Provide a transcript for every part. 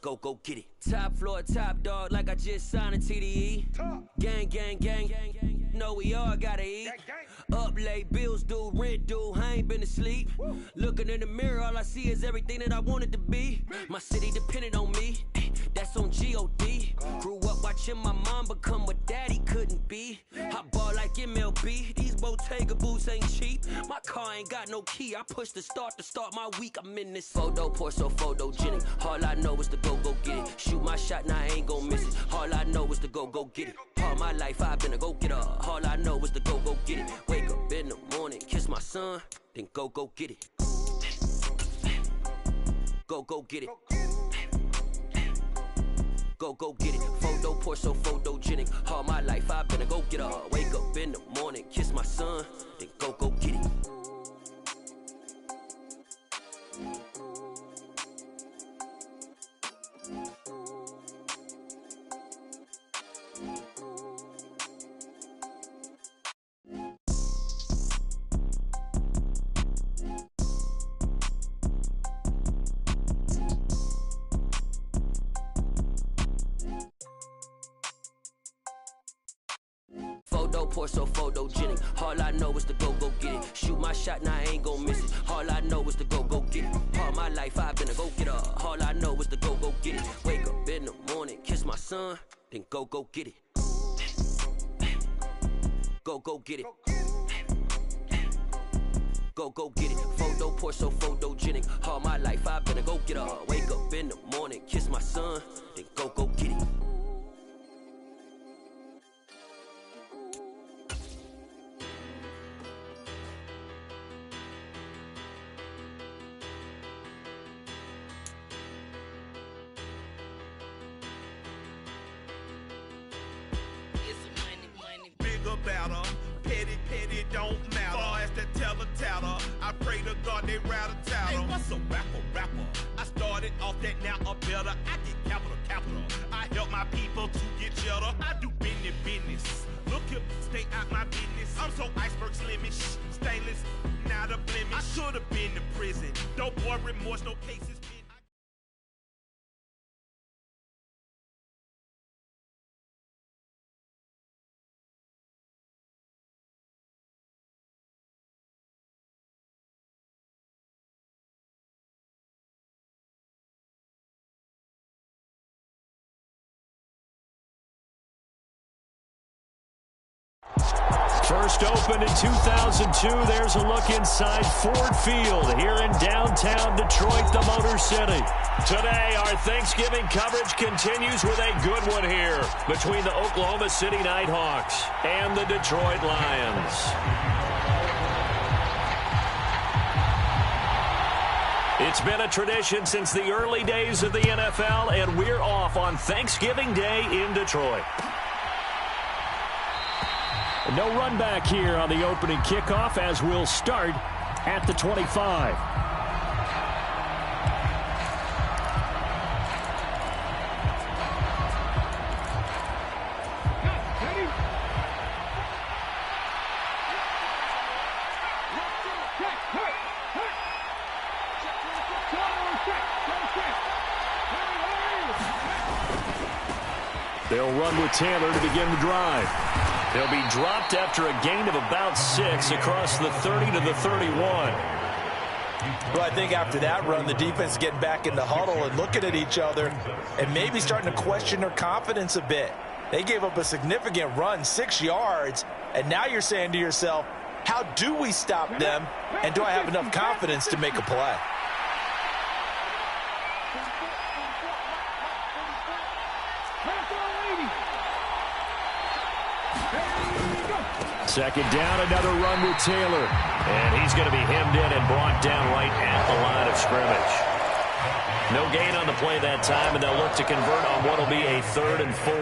Go get it. Top floor, top dog, like I just signed a TDE. Gang, gang, gang, gang. Know we all gotta eat. Up late, bills due, rent due, I ain't been asleep. Looking in the mirror, all I see is everything that I wanted to be. My city depended on me, that's on G.O.D. Grew up watching my mom become what daddy couldn't be. I ball like MLB, these Bottega boots ain't cheap. My car ain't got no key, I push the start to start my week. I'm in this photo, pour so photogenic. All I know is to go get it. Shoot my shot, now I ain't gon' miss it. All I know is to go get it. All my life I've been a go-getter. All I know is to go get it. Wake up in the morning, kiss my son, then go get it. Go get it. Go get it. Photo, pour so photogenic. All my life I've been a go-getter. Wake up in the morning, kiss my son, then go get it. Photo, pour so photogenic. All I know is to go get it. Shoot my shot, now I ain't gon' miss it. All I know is to go get it. All my life I've been a go-getter. All I know is to go get it. Wake up in the morning, kiss my son, then go get it. Go get it. Go get it. Photo, pour so photogenic. All my life I've been a go-getter. Wake up in the morning, kiss my son, then go get it. Better, petty don't matter. Far as the teller, I pray to God they rattle tattle. Hey, what's a rapper? I started off that, now I'm better. I get capital. I help my people to get cheddar. I do business. Look here, stay out my business. I'm so iceberg slimish, stainless, not a blemish. I should have been to prison. No boy remorse, no cases. First opened in 2002, there's a look inside Ford Field here in downtown Detroit, the Motor City. Today, our Thanksgiving coverage continues with a good one here between the Oklahoma City Nighthawks and the Detroit Lions. It's been a tradition since the early days of the NFL, and we're off on Thanksgiving Day in Detroit. No run back here on the opening kickoff as we'll start at the 25. They'll run with Taylor to begin the drive. They'll be dropped after a gain of about 6 across the 30 to the 31. Well, I think after that run, the defense is getting back in the huddle and looking at each other and maybe starting to question their confidence a bit. They gave up a significant run, 6 yards, and now you're saying to yourself, how do we stop them, and do I have enough confidence to make a play? Second down, another run with Taylor. And he's going to be hemmed in and brought down right at the line of scrimmage. No gain on the play that time, and they'll look to convert on what will be a 3rd and 4.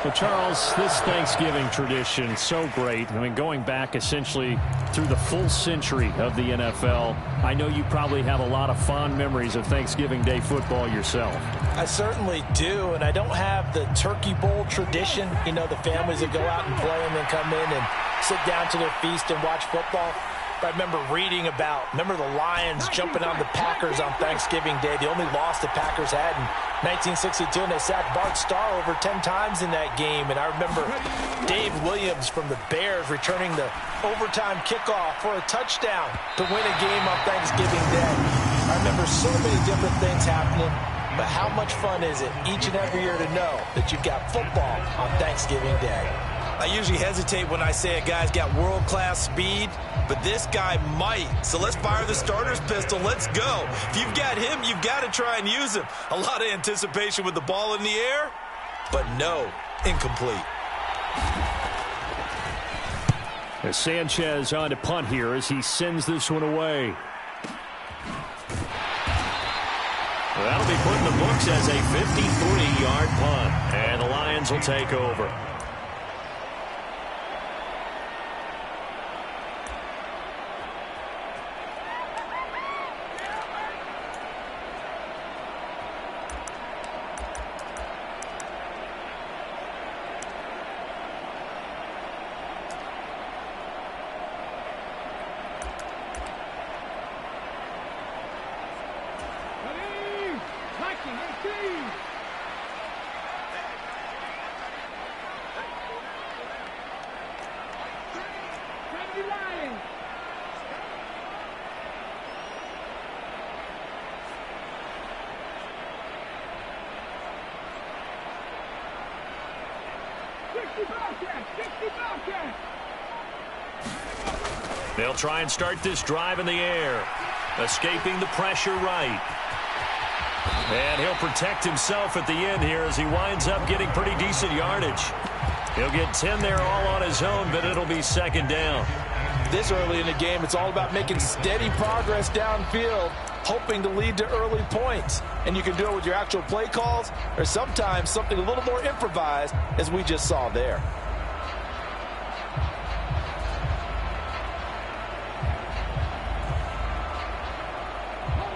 Well, Charles, this Thanksgiving tradition, so great. I mean, going back essentially through the full century of the NFL, I know you probably have a lot of fond memories of Thanksgiving Day football yourself. I certainly do, and I don't have the Turkey Bowl tradition. You know, the families that go out and play and then come in and sit down to their feast and watch football. I remember reading about, remember the Lions jumping on the Packers on Thanksgiving Day, the only loss the Packers had in 1962, and they sacked Bart Starr over 10 times in that game. And I remember Dave Williams from the Bears returning the overtime kickoff for a touchdown to win a game on Thanksgiving Day. I remember so many different things happening, but how much fun is it each and every year to know that you've got football on Thanksgiving Day? I usually hesitate when I say a guy's got world-class speed, but this guy might. So let's fire the starter's pistol. Let's go. If you've got him, you've got to try and use him. A lot of anticipation with the ball in the air, but no, incomplete. As Sanchez on to punt here as he sends this one away. Well, that'll be put in the books as a 53-yard punt, and the Lions will take over. They'll try and start this drive in the air. Escaping the pressure right. And he'll protect himself at the end here as he winds up getting pretty decent yardage. He'll get 10 there all on his own, but it'll be second down. This early in the game, it's all about making steady progress downfield, hoping to lead to early points. And you can do it with your actual play calls or sometimes something a little more improvised, as we just saw there.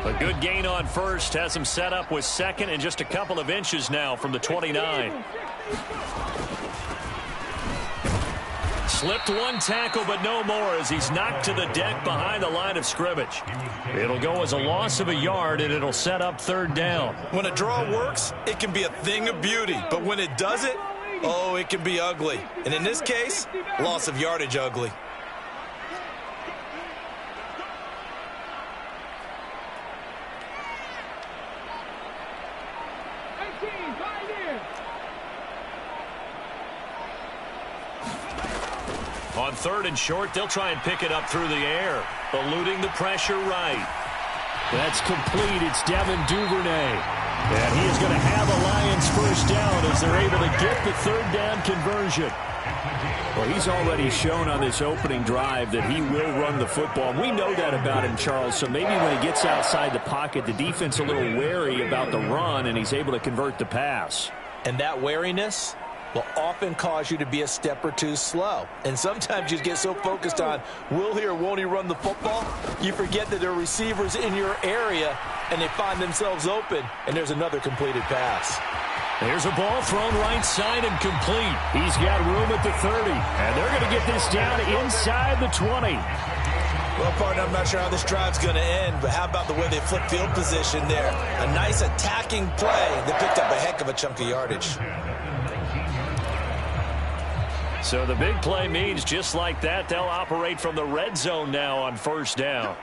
A good gain on first has him set up with second and just a couple of inches now from the 29. Slipped one tackle, but no more as he's knocked to the deck behind the line of scrimmage. It'll go as a loss of a yard, and it'll set up third down. When a draw works, it can be a thing of beauty. But when it doesn't, oh, it can be ugly. And in this case, loss of yardage ugly. On third and short, they'll try and pick it up through the air, eluding the pressure right. That's complete. It's Devin Duvernay. And he is going to have a Lions first down as they're able to get the third down conversion. Well, he's already shown on this opening drive that he will run the football. We know that about him, Charles, so maybe when he gets outside the pocket, the defense a little wary about the run, and he's able to convert the pass. And that wariness will often cause you to be a step or two slow. And sometimes you get so focused on will he or won't he run the football, you forget that there are receivers in your area and they find themselves open, and there's another completed pass. There's a ball thrown right side and complete. He's got room at the 30, and they're going to get this down inside the 20. Well, partner, I'm not sure how this drive's going to end, but how about the way they flip field position there? A nice attacking play that picked up a heck of a chunk of yardage. So the big play means just like that, they'll operate from the red zone now on first down.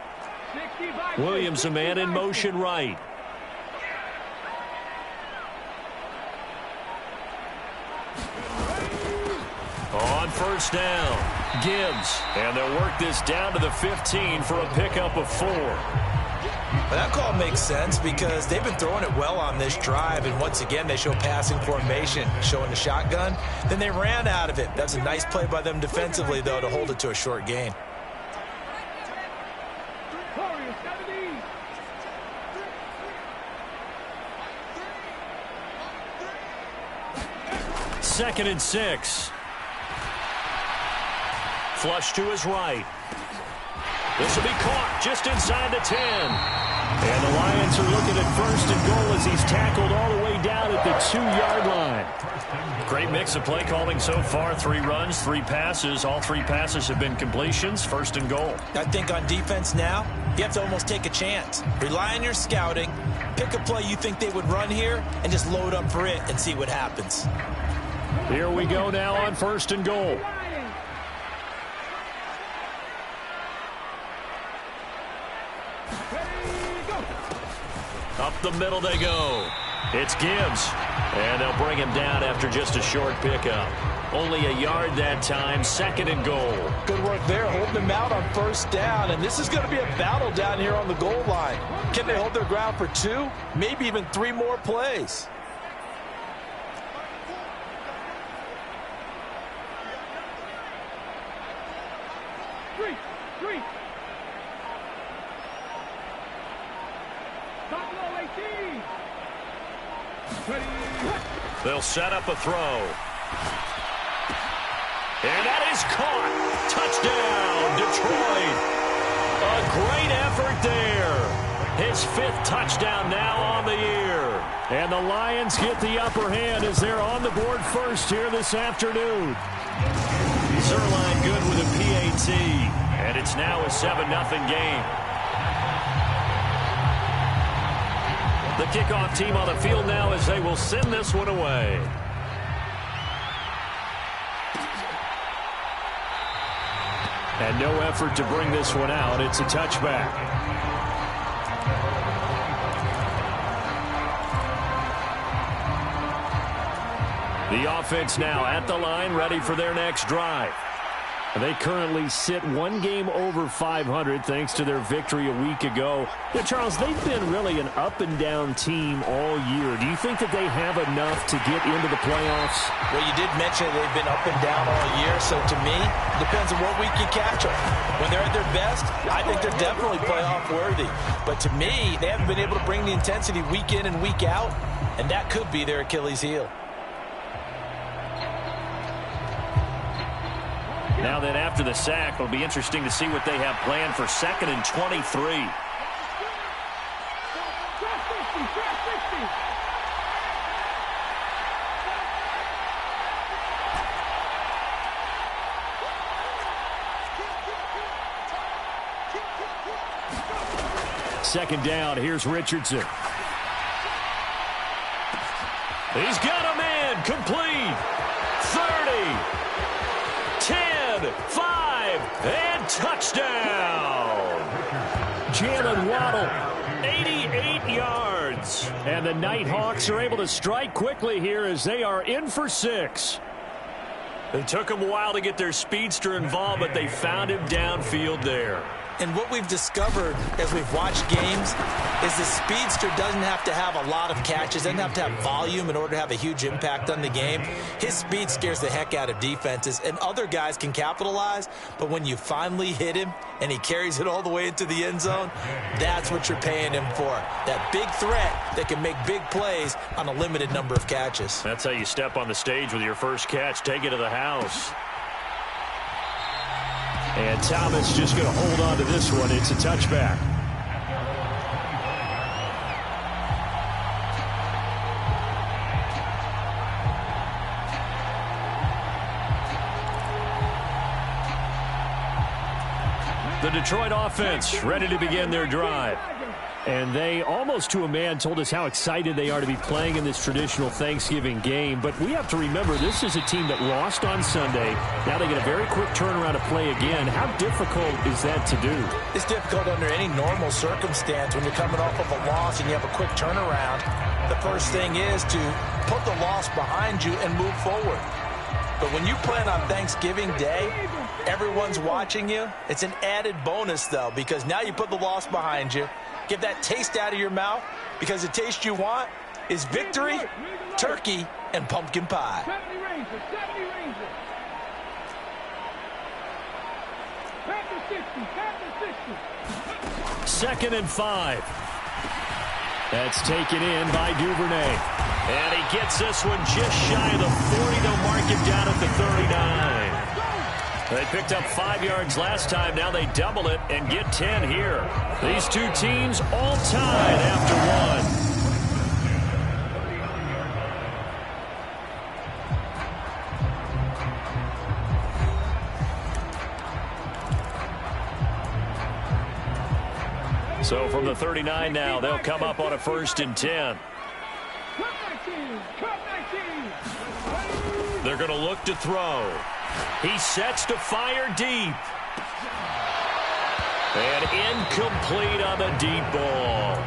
Williams, a man in motion right. On first down, Gibbs. And they'll work this down to the 15 for a pickup of 4. Well, that call makes sense because they've been throwing it well on this drive, and once again they show passing formation, showing the shotgun. Then they ran out of it. That's a nice play by them defensively, though, to hold it to a short gain. Second and 6. Flush to his right. This will be caught just inside the 10. And the Lions are looking at first and goal as he's tackled all the way down at the 2-yard line. line. Great mix of play calling so far. 3 runs, 3 passes. All 3 passes have been completions. 1st and goal. I think on defense now, you have to almost take a chance. Rely on your scouting. Pick a play you think they would run here and just load up for it and see what happens. Here we go now on 1st and goal. Up the middle they go. It's Gibbs. And they'll bring him down after just a short pickup. Only a yard that time. 2nd and goal. Good work there, holding him out on 1st down. And this is going to be a battle down here on the goal line. Can they hold their ground for 2, maybe even 3 more plays? They'll set up a throw. And that is caught. Touchdown, Detroit. A great effort there. His 5th touchdown now on the year. And the Lions get the upper hand as they're on the board first here this afternoon. Zuerlein good with a PAT. And it's now a 7-0 game. The kickoff team on the field now as they will send this one away. And no effort to bring this one out. It's a touchback. The offense now at the line, ready for their next drive. They currently sit 1 game over 500 thanks to their victory a week ago. Yeah, Charles, they've been really an up-and-down team all year. Do you think that they have enough to get into the playoffs? Well, you did mention they've been up and down all year, so to me, it depends on what week you catch them. When they're at their best, I think they're definitely playoff worthy. But to me, they haven't been able to bring the intensity week in and week out, and that could be their Achilles heel. Now then, after the sack, it'll be interesting to see what they have planned for 2nd and 23. Second down, here's Richardson. He's got a man, complete. 30. 10, 5, and touchdown. Jalen Waddle, 88 yards. And the Nighthawks are able to strike quickly here as they are in for 6. It took them a while to get their speedster involved, but they found him downfield there. And what we've discovered as we've watched games is the speedster doesn't have to have a lot of catches, doesn't have to have volume in order to have a huge impact on the game. His speed scares the heck out of defenses, and other guys can capitalize, but when you finally hit him and he carries it all the way into the end zone, that's what you're paying him for. That big threat that can make big plays on a limited number of catches. That's how you step on the stage with your first catch, take it to the house. And Thomas just going to hold on to this one. It's a touchback. The Detroit offense ready to begin their drive. And they, almost to a man, told us how excited they are to be playing in this traditional Thanksgiving game. But we have to remember, this is a team that lost on Sunday. Now they get a very quick turnaround to play again. How difficult is that to do? It's difficult under any normal circumstance when you're coming off of a loss and you have a quick turnaround. The first thing is to put the loss behind you and move forward. But when you play on Thanksgiving Day, everyone's watching you. It's an added bonus, though, because now you put the loss behind you. Get that taste out of your mouth, because the taste you want is victory, turkey, and pumpkin pie. 2nd and 5. That's taken in by Duvernay. And he gets this one just shy of the 40. They'll mark him down at the 39. They picked up 5 yards last time. Now they double it and get 10 here. These two teams all tied after one. So from the 39 now, they'll come up on a 1st and 10. They're going to look to throw. He sets to fire deep. And incomplete on the deep ball.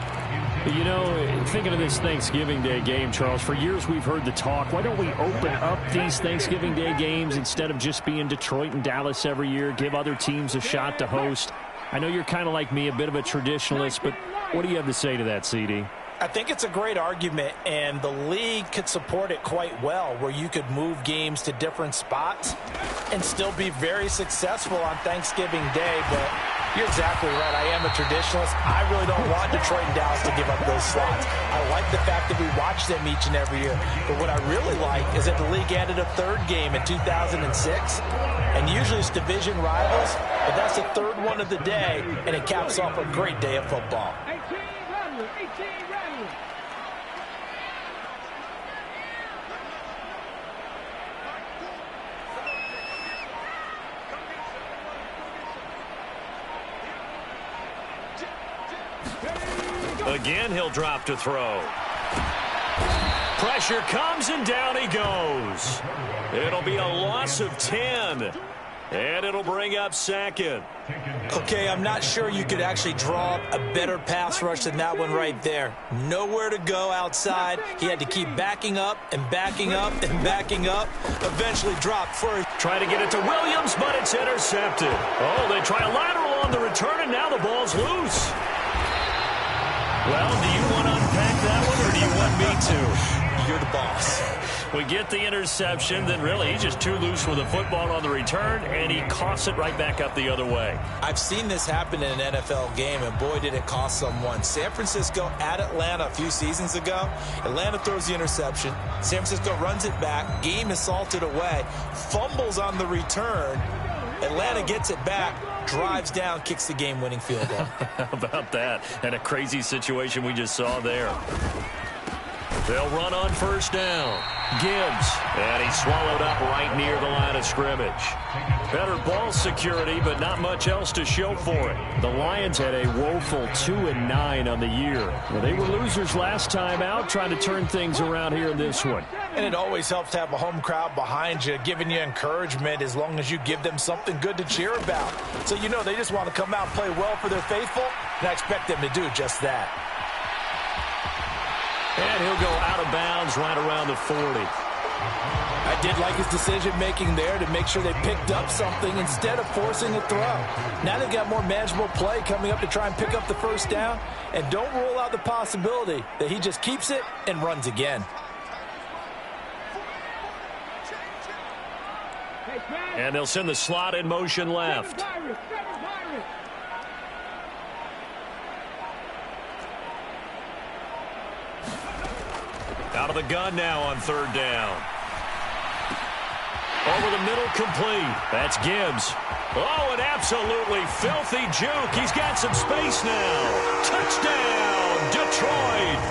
You know, thinking of this Thanksgiving Day game, Charles, for years we've heard the talk, why don't we open up these Thanksgiving Day games instead of just being Detroit and Dallas every year, give other teams a shot to host? I know you're kind of like me, a bit of a traditionalist, but what do you have to say to that, CD? I think it's a great argument, and the league could support it quite well, where you could move games to different spots and still be very successful on Thanksgiving Day. But you're exactly right. I am a traditionalist. I really don't want Detroit and Dallas to give up those slots. I like the fact that we watch them each and every year. But what I really like is that the league added a 3rd game in 2006. And usually it's division rivals, but that's the 3rd one of the day, and it caps off a great day of football. Again, he'll drop to throw. Pressure comes, and down he goes. It'll be a loss of 10. And it'll bring up 2nd. Okay, I'm not sure you could actually draw up a better pass rush than that one right there. Nowhere to go outside. He had to keep backing up and backing up and backing up. Eventually dropped first. Try to get it to Williams, but it's intercepted. Oh, they try a lateral on the return, and now the ball's loose. Well, do you want to unpack that one, or do you want me to? You're the boss. We get the interception, then really he's just too loose with the football on the return, and he coughs it right back up the other way. I've seen this happen in an NFL game, and boy, did it cost someone. San Francisco at Atlanta a few seasons ago. Atlanta throws the interception. San Francisco runs it back. Game is salted away. Fumbles on the return. Atlanta gets it back. Drives down, kicks the game-winning field goal. How about that? And a crazy situation we just saw there. They'll run on 1st down. Gibbs, and he's swallowed up right near the line of scrimmage. Better ball security, but not much else to show for it. The Lions had a woeful 2-9 on the year. Well, they were losers last time out, trying to turn things around here in this one. And it always helps to have a home crowd behind you, giving you encouragement as long as you give them something good to cheer about. So you know they just want to come out and play well for their faithful, and I expect them to do just that. And he'll go out of bounds right around the 40. I did like his decision-making there to make sure they picked up something instead of forcing a throw. Now they've got more manageable play coming up to try and pick up the 1st down, and don't rule out the possibility that he just keeps it and runs again. And they'll send the slot in motion left. Out of the gun now on 3rd down. Over the middle, complete. That's Gibbs. Oh, an absolutely filthy juke. He's got some space now. Touchdown, Detroit.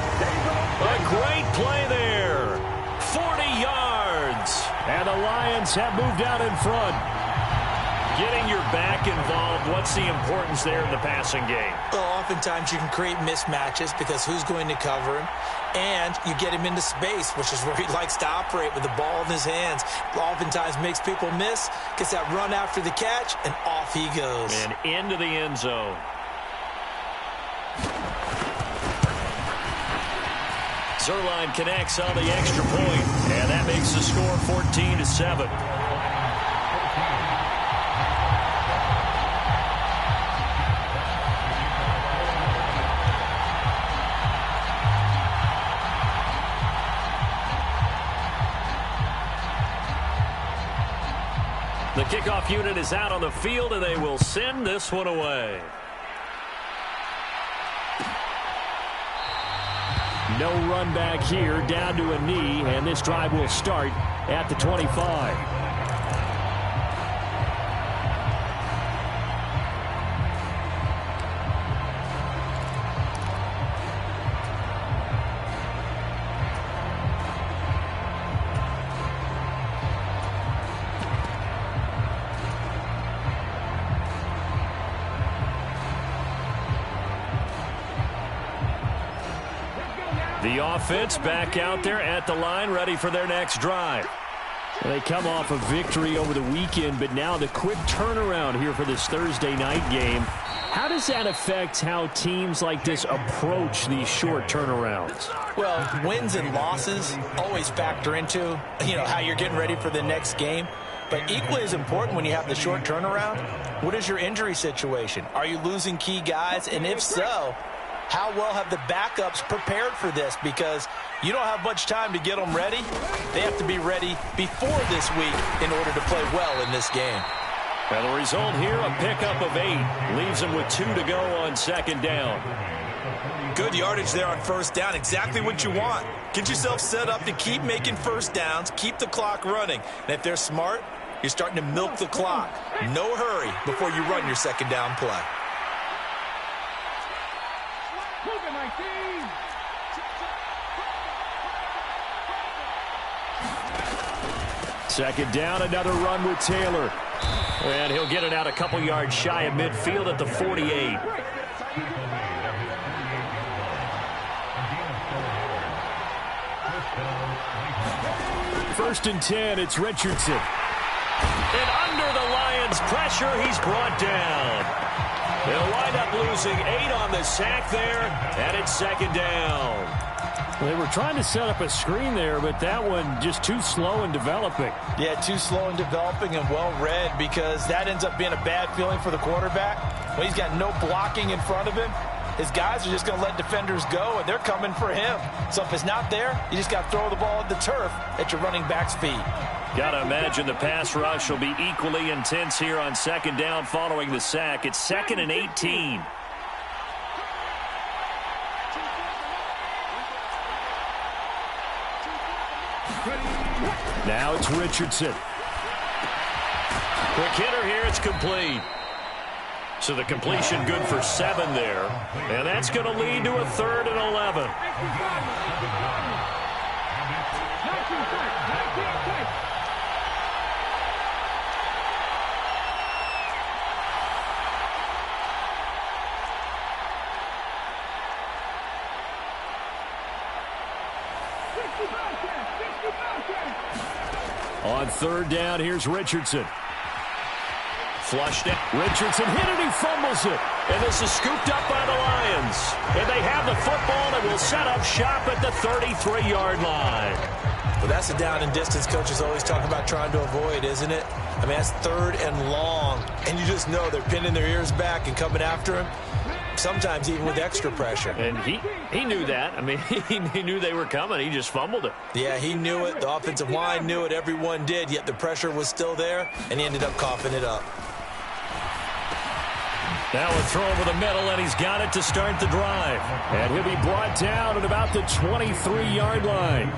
A great play there. 40 yards. And the Lions have moved out in front. Getting your back involved, what's the importance there in the passing game? Well, oftentimes you can create mismatches because who's going to cover him? And you get him into space, which is where he likes to operate with the ball in his hands. Oftentimes makes people miss, gets that run after the catch, and off he goes. And into the end zone. Zuerlein connects on the extra point, and that makes the score 14-7. The kickoff unit is out on the field, and they will send this one away. No run back here, down to a knee, and this drive will start at the 25. The offense back out there at the line, ready for their next drive. They come off a victory over the weekend, but now the quick turnaround here for this Thursday night game. How does that affect how teams like this approach these short turnarounds? Well, wins and losses always factor into, how you're getting ready for the next game. But equally as important when you have the short turnaround, what is your injury situation? Are you losing key guys? And if so, how well have the backups prepared for this? Because you don't have much time to get them ready. They have to be ready before this week in order to play well in this game. And the result here, a pickup of 8. Leaves them with 2 to go on second down. Good yardage there on first down. Exactly what you want. Get yourself set up to keep making first downs, keep the clock running. And if they're smart, you're starting to milk the clock. No hurry before you run your second down play. Second down, another run with Taylor. And he'll get it out a couple yards shy of midfield at the 48. First and 10, it's Richardson. And under the Lions' pressure, he's brought down. They'll wind up losing 8 on the sack there, and it's second down. They were trying to set up a screen there, but that one just too slow in developing. Yeah, too slow in developing and well read, because that ends up being a bad feeling for the quarterback. When he's got no blocking in front of him, his guys are just going to let defenders go, and they're coming for him. So if it's not there, you just got to throw the ball at the turf at your running back's feet. Got to imagine the pass rush will be equally intense here on second down following the sack. It's 2nd and 18. Now it's Richardson. Quick hitter here, it's complete. So the completion good for 7 there. And that's going to lead to a 3rd and 11. On 3rd down, here's Richardson. Flushed it. Richardson hit it, he fumbles it. And this is scooped up by the Lions. And they have the football and will set up shop at the 33-yard line. Well, that's the down and distance coaches always talk about trying to avoid, isn't it? I mean, that's 3rd and long. And you just know they're pinning their ears back and coming after him. Sometimes even with extra pressure. And he knew that. I mean, he knew they were coming. He just fumbled it. Yeah, he knew it. The offensive line knew it. Everyone did. Yet the pressure was still there, and he ended up coughing it up. Now a throw over the middle, and he's got it to start the drive. And he'll be brought down at about the 23-yard line.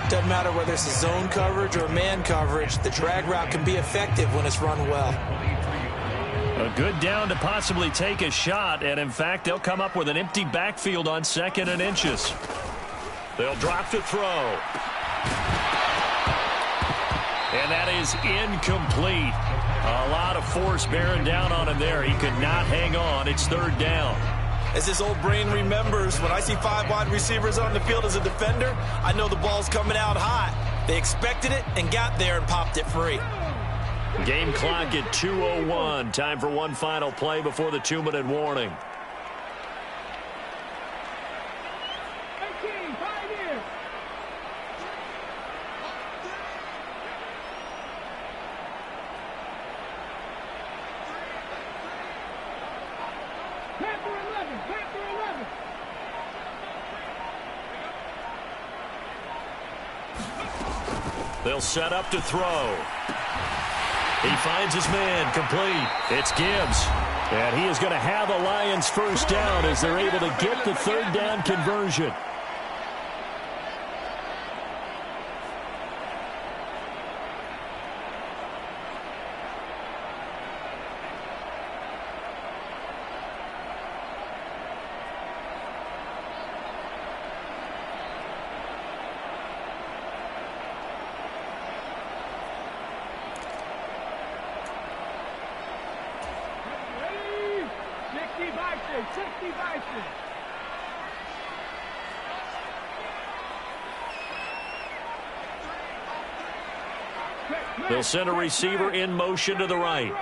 Doesn't matter whether it's a zone coverage or man coverage. The drag route can be effective when it's run well. A good down to possibly take a shot, and in fact, they'll come up with an empty backfield on 2nd and inches. They'll drop to throw. And that is incomplete. A lot of force bearing down on him there. He could not hang on. It's 3rd down. As this old brain remembers, when I see 5 wide receivers on the field as a defender, I know the ball's coming out hot. They expected it and got there and popped it free. Game clock at 2:01. Time for one final play before the 2-minute warning. They'll set up to throw. He finds his man, complete. It's Gibbs. And he is going to have the Lions first down as they're able to get the 3rd down conversion. They'll send a receiver in motion to the right.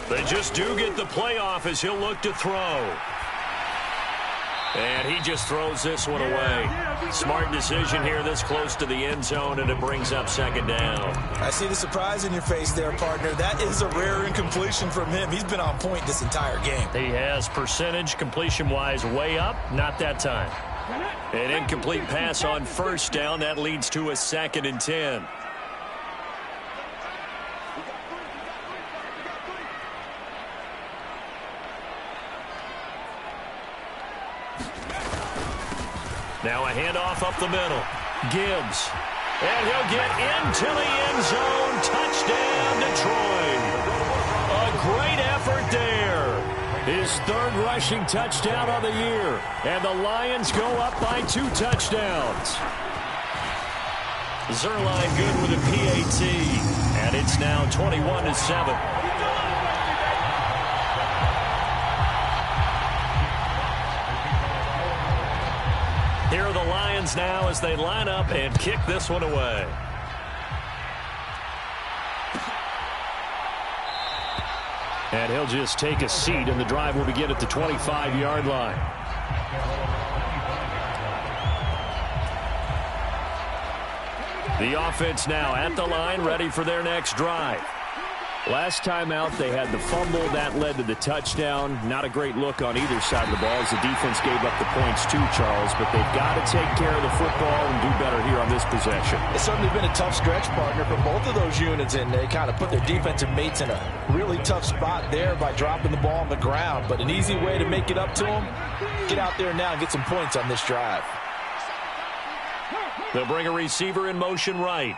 They just do get the playoff as he'll look to throw. And he just throws this one away. Smart decision here this close to the end zone, and it brings up second down. I see the surprise in your face there, partner. That is a rare incompletion from him. He's been on point this entire game. He has percentage completion-wise way up, not that time. An incomplete pass on first down. That leads to a 2nd and 10. Now a handoff up the middle. Gibbs. And he'll get into the end zone. Touchdown, Detroit. A great effort there. His 3rd rushing touchdown of the year. And the Lions go up by 2 touchdowns. Zuerlein good with a PAT. And it's now 21-7. Here are the Lions now as they line up and kick this one away. And he'll just take a seat, and the drive will begin at the 25-yard line. The offense now at the line, ready for their next drive. Last time out, they had the fumble. That led to the touchdown. Not a great look on either side of the ball as the defense gave up the points too, Charles. But they've got to take care of the football and do better here on this possession. It's certainly been a tough stretch, partner, for both of those units, and they kind of put their defensive mates in a really tough spot there by dropping the ball on the ground. But an easy way to make it up to them, get out there now and get some points on this drive. They'll bring a receiver in motion right.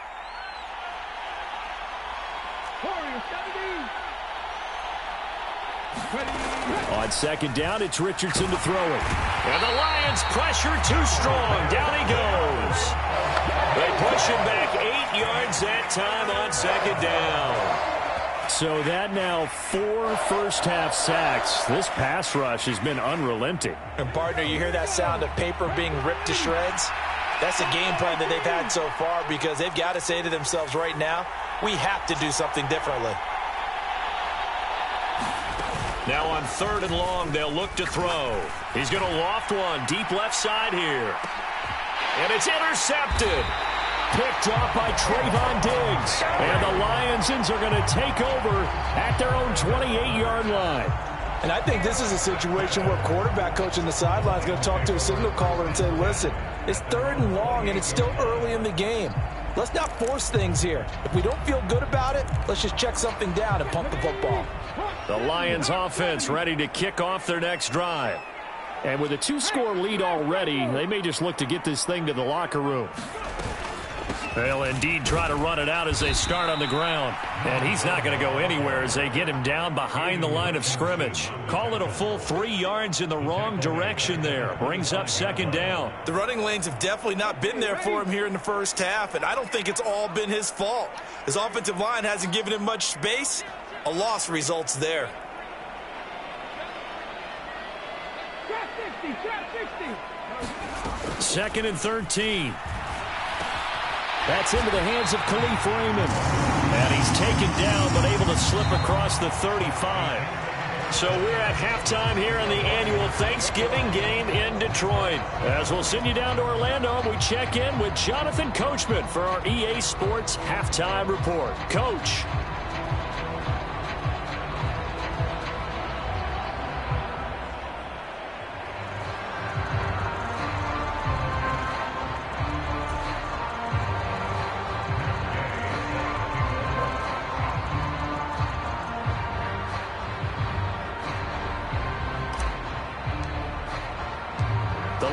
On second down, it's Richardson to throw it. And the Lions pressure too strong. Down he goes. They push him back 8 yards that time on second down. So that now 4 first-half sacks. This pass rush has been unrelenting. And, partner, you hear that sound of paper being ripped to shreds? That's the game plan that they've had so far because they've got to say to themselves right now, we have to do something differently. Now on 3rd and long, they'll look to throw. He's going to loft one deep left side here. And it's intercepted. Picked off by Trayvon Diggs. And the Lionsons are going to take over at their own 28-yard line. And I think this is a situation where quarterback coach on the sideline is going to talk to a signal caller and say, listen, it's 3rd and long and it's still early in the game. Let's not force things here. If we don't feel good about it, let's just check something down and pump the football. The Lions offense ready to kick off their next drive. And with a 2-score lead already, they may just look to get this thing to the locker room. They'll indeed try to run it out as they start on the ground. And he's not going to go anywhere as they get him down behind the line of scrimmage. Call it a full 3 yards in the wrong direction there. Brings up second down. The running lanes have definitely not been there for him here in the first half, and I don't think it's all been his fault. His offensive line hasn't given him much space. A loss results there. Second and 13. That's into the hands of Khalif Raymond. And he's taken down but able to slip across the 35. So we're at halftime here in the annual Thanksgiving game in Detroit. As we'll send you down to Orlando, we check in with Jonathan Coachman for our EA Sports Halftime Report. Coach.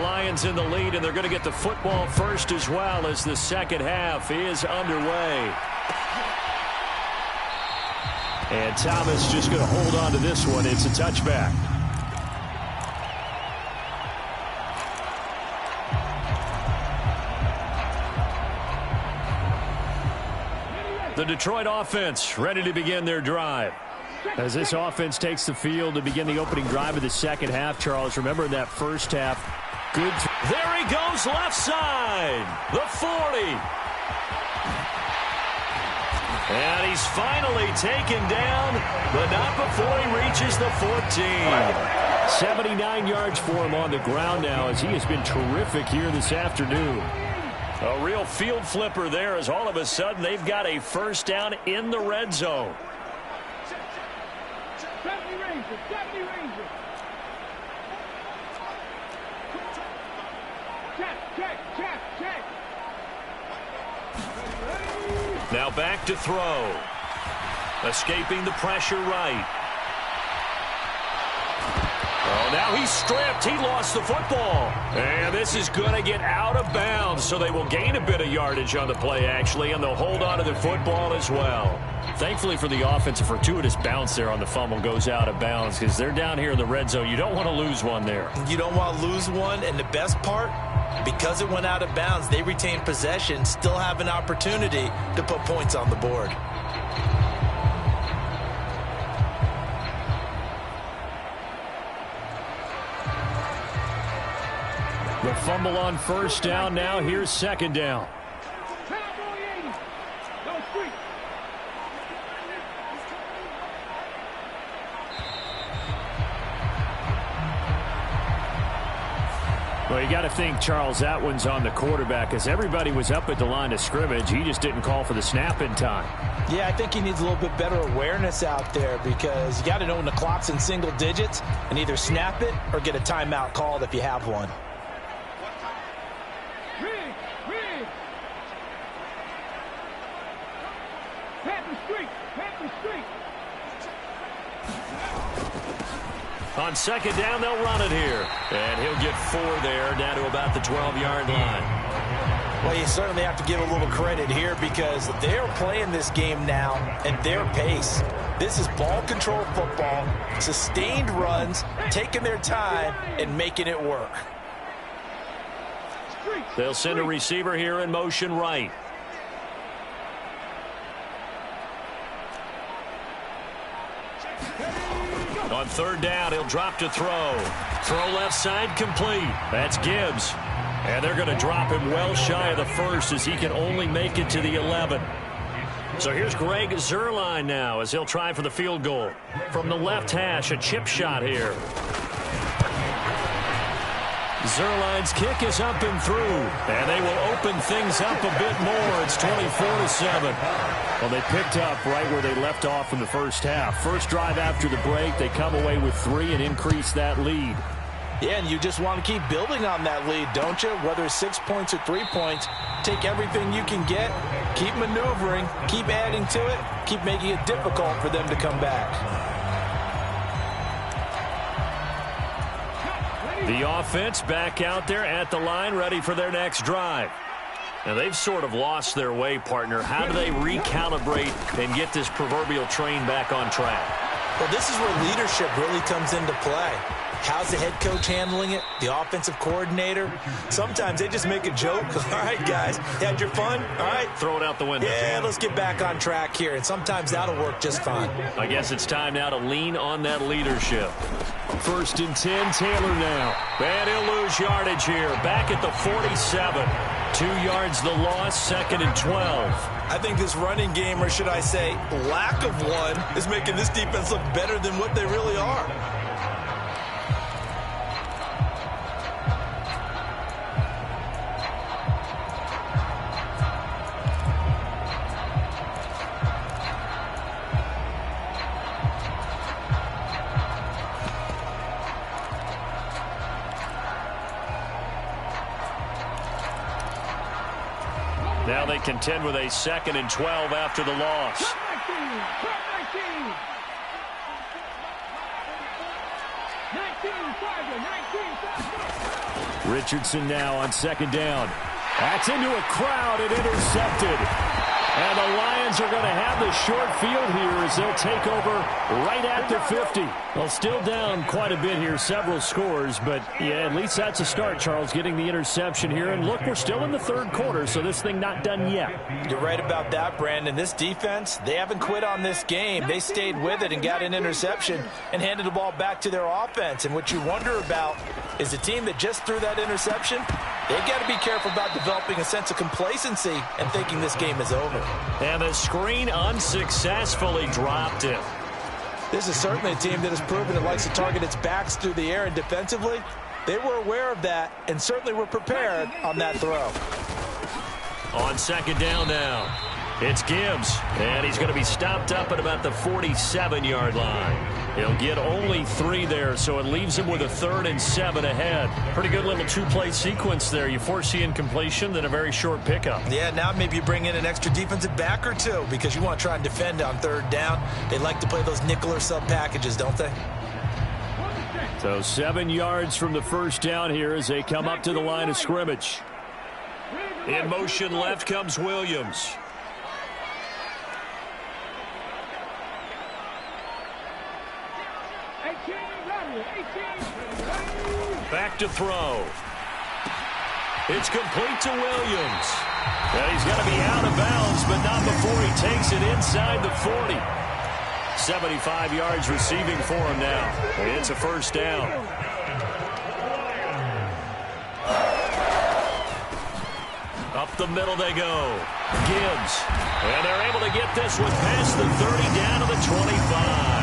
Lions in the lead, and they're going to get the football first as well as the second half is underway. And Thomas just going to hold on to this one. It's a touchback. The Detroit offense ready to begin their drive. As this offense takes the field to begin the opening drive of the second half, Charles, remember in that first half, Good. There he goes left side. The 40. And he's finally taken down, but not before he reaches the 14. 79 yards for him on the ground now as he has been terrific here this afternoon. A real field flipper there as all of a sudden they've got a first down in the red zone. 70 Rangers. Check. Now back to throw. Escaping the pressure right. Oh, now he's stripped. He lost the football. And this is going to get out of bounds, so they will gain a bit of yardage on the play, actually, and they'll hold on to the football as well. Thankfully for the offense, a fortuitous bounce there on the fumble goes out of bounds because they're down here in the red zone. You don't want to lose one there. You don't want to lose one, and the best part, because it went out of bounds, they retain possession, still have an opportunity to put points on the board. The fumble on first down. Now here's second down. Well, you got to think, Charles, that one's on the quarterback as everybody was up at the line of scrimmage. He just didn't call for the snap in time. Yeah, I think he needs a little bit better awareness out there because you got to know when the clock's in single digits and either snap it or get a timeout called if you have one. On second down, they'll run it here. And he'll get 4 there, down to about the 12-yard line. Well, you certainly have to give a little credit here because they're playing this game now at their pace. This is ball control football, sustained runs, taking their time and making it work. They'll send a receiver here in motion right. On third down, he'll drop to throw. Throw left side complete. That's Gibbs. And they're going to drop him well shy of the first as he can only make it to the 11. So here's Greg Zuerlein now as he'll try for the field goal. From the left hash, a chip shot here. Zuerlein's kick is up and through. And they will open things up a bit more. It's 24-7. Well, they picked up right where they left off in the first half. First drive after the break, they come away with 3 and increase that lead. Yeah, and you just want to keep building on that lead, don't you? Whether it's 6 points or 3 points, take everything you can get, keep maneuvering, keep adding to it, keep making it difficult for them to come back. The offense back out there at the line, ready for their next drive. Now, they've sort of lost their way, partner. How do they recalibrate and get this proverbial train back on track? Well, this is where leadership really comes into play. How's the head coach handling it? The offensive coordinator? Sometimes they just make a joke. All right, guys, had your fun? All right. Throw it out the window. Yeah, let's get back on track here. And sometimes that'll work just fine. I guess it's time now to lean on that leadership. First and 10, Taylor now. And he'll lose yardage here. Back at the 47. 2 yards the loss, second and 12. I think this running game, or should I say lack of one, is making this defense look better than what they really are. Now they contend with a second and 12 after the loss. Richardson now on second down. That's into a crowd and intercepted. And the Lions are going to have the short field here as they'll take over right at the 50. Well, still down quite a bit here, several scores, but yeah, at least that's a start, Charles, getting the interception here. And look, we're still in the third quarter, so this thing not done yet. You're right about that, Brandon. This defense, they haven't quit on this game. They stayed with it and got an interception and handed the ball back to their offense. And what you wonder about is a team that just threw that interception. They've got to be careful about developing a sense of complacency and thinking this game is over. And the screen unsuccessfully dropped it. This is certainly a team that has proven it likes to target its backs through the air, and defensively, they were aware of that and certainly were prepared on that throw. On second down now, it's Gibbs, and he's going to be stopped up at about the 47-yard line. He'll get only 3 there, so it leaves him with a 3rd and 7 ahead. Pretty good little 2-play sequence there. You force the incompletion, then a very short pickup. Yeah, now maybe you bring in an extra defensive back or 2 because you want to try and defend on 3rd down. They like to play those nickel or sub packages, don't they? So 7 yards from the first down here as they come up to the line of scrimmage. In motion left comes Williams. Back to throw. It's complete to Williams. And he's going to be out of bounds, but not before he takes it inside the 40. 75 yards receiving for him now. It's a first down. Up the middle they go. Gibbs. And they're able to get this one past the 30 down to the 25.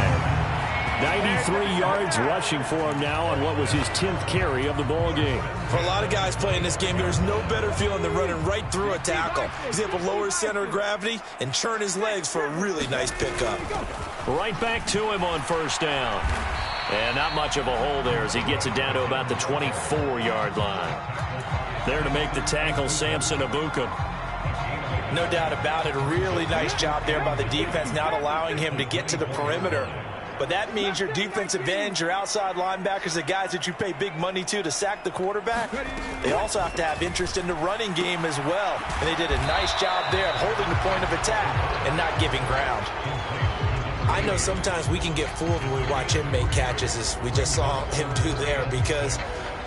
93 yards rushing for him now on what was his 10th carry of the ball game. For a lot of guys playing this game, there's no better feeling than running right through a tackle. He's able to lower his center of gravity and churn his legs for a really nice pickup. Right back to him on first down. And not much of a hole there as he gets it down to about the 24-yard line. There to make the tackle, Samson Abuka. No doubt about it. A really nice job there by the defense, not allowing him to get to the perimeter. But that means your defensive ends, your outside linebackers, the guys that you pay big money to sack the quarterback, they also have to have interest in the running game as well. And they did a nice job there at holding the point of attack and not giving ground. I know sometimes we can get fooled when we watch him make catches, as we just saw him do there, because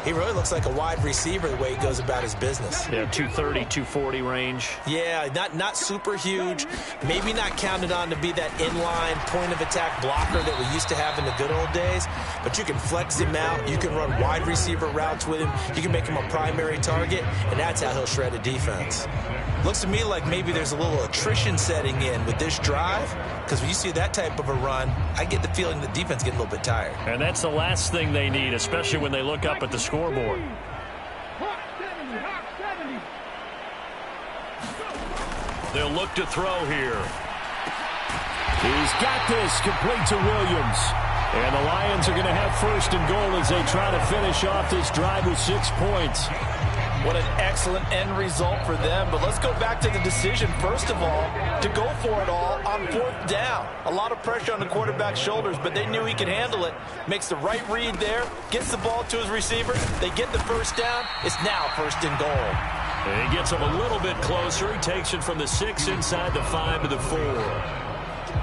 he really looks like a wide receiver the way he goes about his business. Yeah, 230, 240 range. Yeah, not super huge. Maybe not counted on to be that inline point-of-attack blocker that we used to have in the good old days. But you can flex him out. You can run wide receiver routes with him. You can make him a primary target, and that's how he'll shred a defense. Looks to me like maybe there's a little attrition setting in with this drive, because when you see that type of a run, I get the feeling the defense getting a little bit tired. And that's the last thing they need, especially when they look up at the scoreboard. They'll look to throw here. He's got this complete to Williams. And the Lions are going to have first and goal as they try to finish off this drive with 6 points. What an excellent end result for them. But let's go back to the decision, first of all, to go for it all on 4th down. A lot of pressure on the quarterback's shoulders, but they knew he could handle it. Makes the right read there, gets the ball to his receiver. They get the first down. It's now first and goal. And he gets him a little bit closer. He takes it from the 6 inside the 5 to the 4.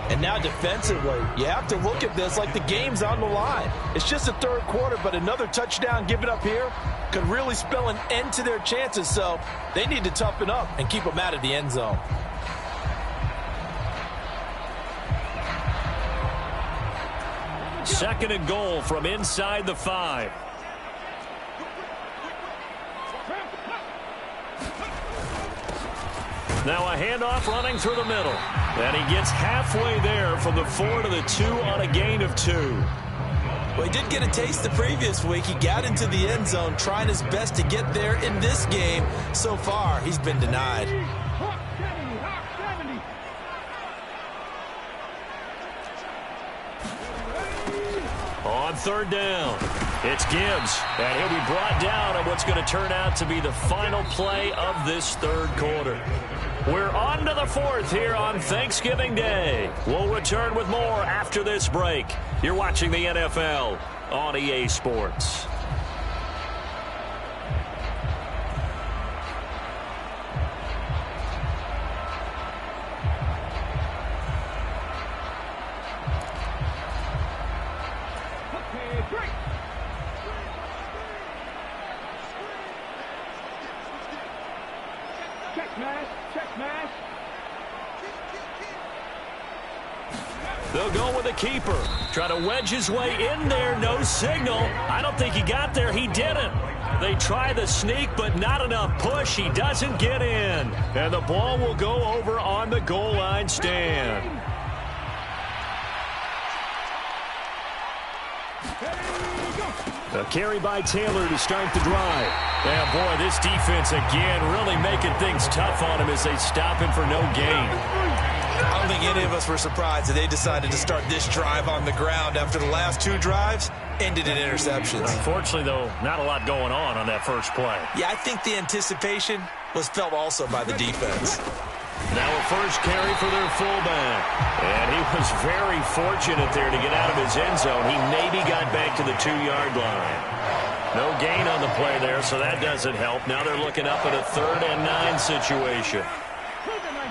And now defensively, you have to look at this like the game's on the line. It's just the 3rd quarter, but another touchdown given up here could really spell an end to their chances. So they need to toughen up and keep them out of the end zone. Second and goal from inside the 5. Now a handoff running through the middle. And he gets halfway there from the 4 to the 2 on a gain of 2. Well, he did get a taste the previous week. He got into the end zone trying his best to get there in this game. So far, he's been denied. On 3rd down, it's Gibbs, and he'll be brought down on what's going to turn out to be the final play of this 3rd quarter. We're on to the 4th here on Thanksgiving Day. We'll return with more after this break. You're watching the NFL on EA Sports. They'll go with a keeper. Try to wedge his way in there. No signal. I don't think he got there. He didn't. They try the sneak, but not enough push. He doesn't get in. And the ball will go over on the goal line stand. A carry by Taylor to start the drive. And boy, this defense again really making things tough on him as they stop him for no gain. I don't think any of us were surprised that they decided to start this drive on the ground after the last 2 drives ended in interceptions. Unfortunately, though, not a lot going on that first play. Yeah, I think the anticipation was felt also by the defense. Now a first carry for their fullback. And he was very fortunate there to get out of his end zone. He maybe got back to the 2-yard line. No gain on the play there, so that doesn't help. Now they're looking up at a 3rd and 9 situation.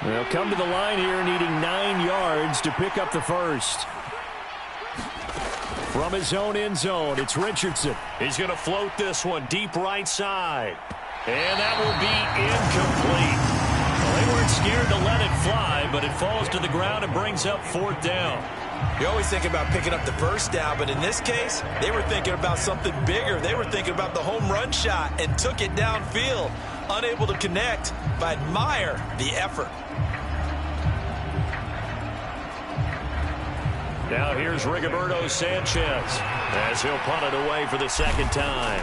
They'll come to the line here needing 9 yards to pick up the first. From his own end zone, it's Richardson. He's going to float this one deep right side. And that will be incomplete. Well, they weren't scared to let it fly, but it falls to the ground and brings up 4th down. You always think about picking up the first down, but in this case, they were thinking about something bigger. They were thinking about the home run shot and took it downfield. Unable to connect, but admire the effort. Now here's Rigoberto Sanchez as he'll punt it away for the 2nd time.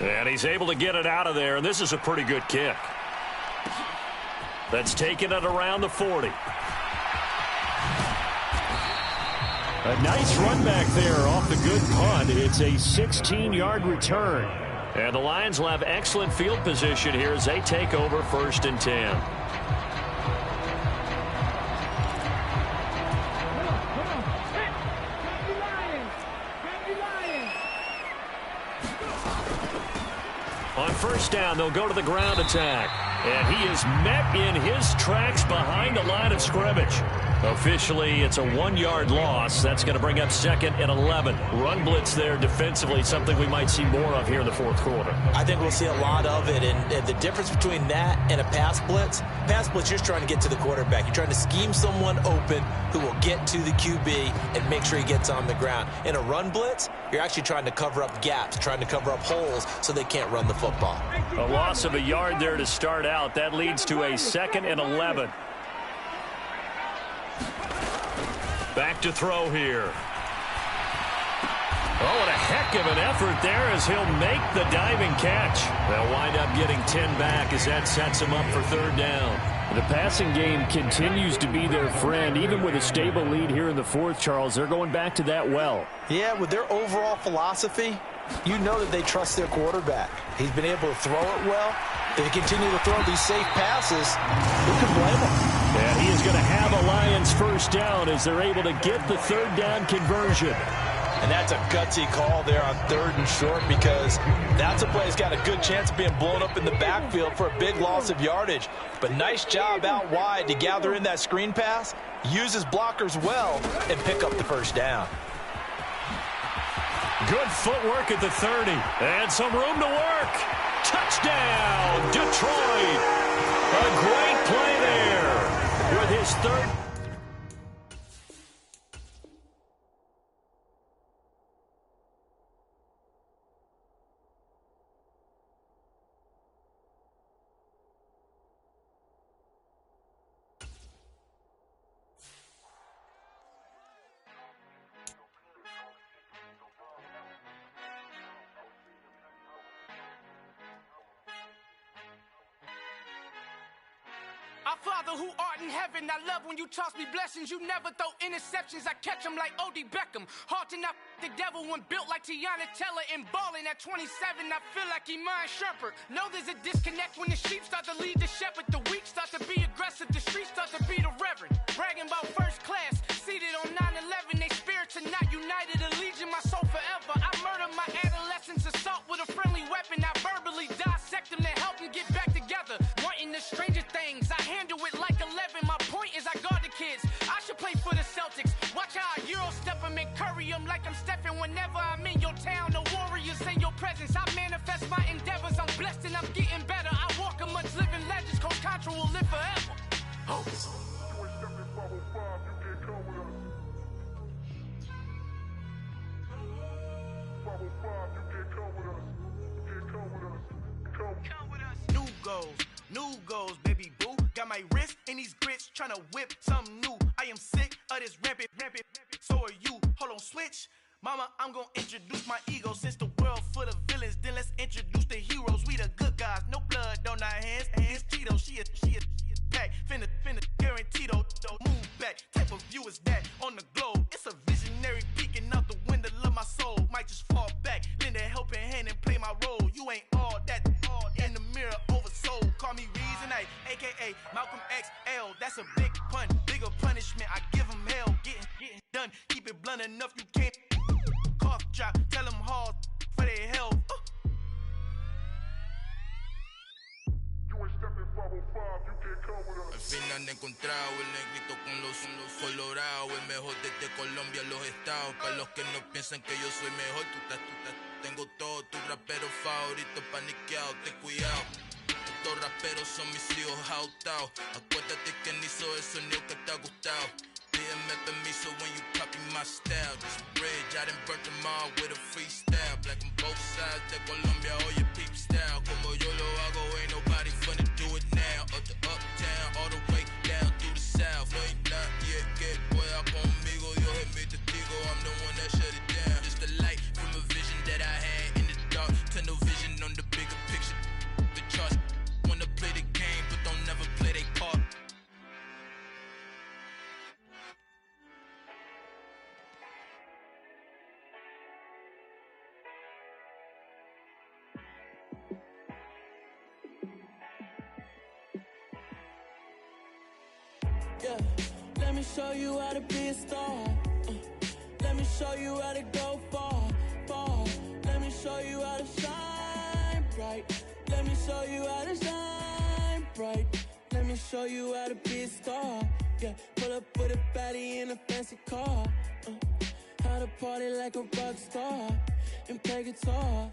And he's able to get it out of there, and this is a pretty good kick. That's taken it around the 40. A nice run back there off the good punt. It's a 16-yard return. And the Lions will have excellent field position here as they take over 1st and 10. On 1st down, they'll go to the ground attack. And he is met in his tracks behind the line of scrimmage. Officially, it's a 1-yard loss. That's going to bring up 2nd and 11. Run blitz there defensively, something we might see more of here in the 4th quarter. I think we'll see a lot of it, and the difference between that and a pass blitz, you're just trying to get to the quarterback. You're trying to scheme someone open who will get to the QB and make sure he gets on the ground. In a run blitz, you're actually trying to cover up gaps, trying to cover up holes so they can't run the football. A loss of a yard there to start out. That leads to a 2nd and 11. Back to throw here. Oh, what a heck of an effort there as he'll make the diving catch. They'll wind up getting 10 back as that sets him up for 3rd down. The passing game continues to be their friend. Even with a stable lead here in the 4th, Charles, they're going back to that well. Yeah, with their overall philosophy, you know that they trust their quarterback. He's been able to throw it well. If he continue to throw these safe passes, who can blame him? And he is going to have a Lions 1st down as they're able to get the 3rd down conversion. And that's a gutsy call there on 3rd and short because that's a play that's got a good chance of being blown up in the backfield for a big loss of yardage. But nice job out wide to gather in that screen pass, use his blockers well, and pick up the 1st down. Good footwork at the 30. And some room to work. Touchdown, Detroit. A great play there with his 3rd. Our Father who art in heaven, I love when you toss me blessings. You never throw interceptions, I catch them like O.D. Beckham. Hard to not the devil when built like Tiana Teller and balling at 27. I feel like Iman Shumpert. Know there's a disconnect when the sheep start to lead the shepherd. The weak start to be aggressive, the streets start to be the reverend. Bragging about 1st class, seated on 9/11. They spirits are not united, a legion, my soul forever. I murder my adolescence, assault with a friendly weapon. I verbally dissect them to help them get back together. Wanting the stranger things, I handle it like 11. My point is I guard the kids. I should play for the Celtics. Watch how I Euro step them and curry them like I'm Stephen. Whenever I'm in your town, the Warriors in your presence. I manifest my endeavors. I'm blessed and I'm getting better. I walk amongst living legends. Coach Contra will live forever. Oh. 505, you can't come with us. 505, you can't come with us. You can't come with us. Come with us. New goals, baby boo. Got my wrist in these grits, tryna whip something new. I am sick of this rampant. So are you. Hold on, switch. Mama, I'm gonna introduce my ego. Since the world full of villains, then let's introduce the heroes. We the good guys, no blood on our hands. Hands Tito, she a pack. Finna guaranteed move back. Type of view is that on the globe? It's a visionary peeking out the window of my soul. Might just fall back, lend a helping hand and play my role. You ain't all that in the mirror oversold. Call me Reason A, aka Malcolm XL. That's a big pun, bigger punishment. I give him hell, getting done. Keep it blunt enough, you can't cough drop. Tell them hard for their health. Al fin han encontrado el negrito con los colorados, el mejor desde Colombia, los estados. Para los que no piensan que yo soy mejor, tengo todo, tus raperos favoritos paniqueados, ten cuidado. Estos raperos son mis hijos adoptados. Acuérdate que ni hizo el sonido que te ha gustado. Pídeme permiso when you copy my style. This bridge, I done burnt them all with a freestyle. Black on both sides de Colombia, oye peep style. Como yo lo hago, ain't nobody finna do it now. Up to uptown, all the way down through the south. No ain't not yet, que pueda conmigo. Dios es mi testigo, I'm the one that shut it down. Just a light from a vision that I had in the dark. Tunnel vision on the bigger picture. The charts wanna play the game, but don't never play their part. Yeah, let me show you how to be a star. Let me show you how to go far. Let me show you how to shine bright. Let me show you how to shine bright. Let me show you how to be a star. Yeah, pull up with a baddie in a fancy car. How to party like a rock star and play guitar.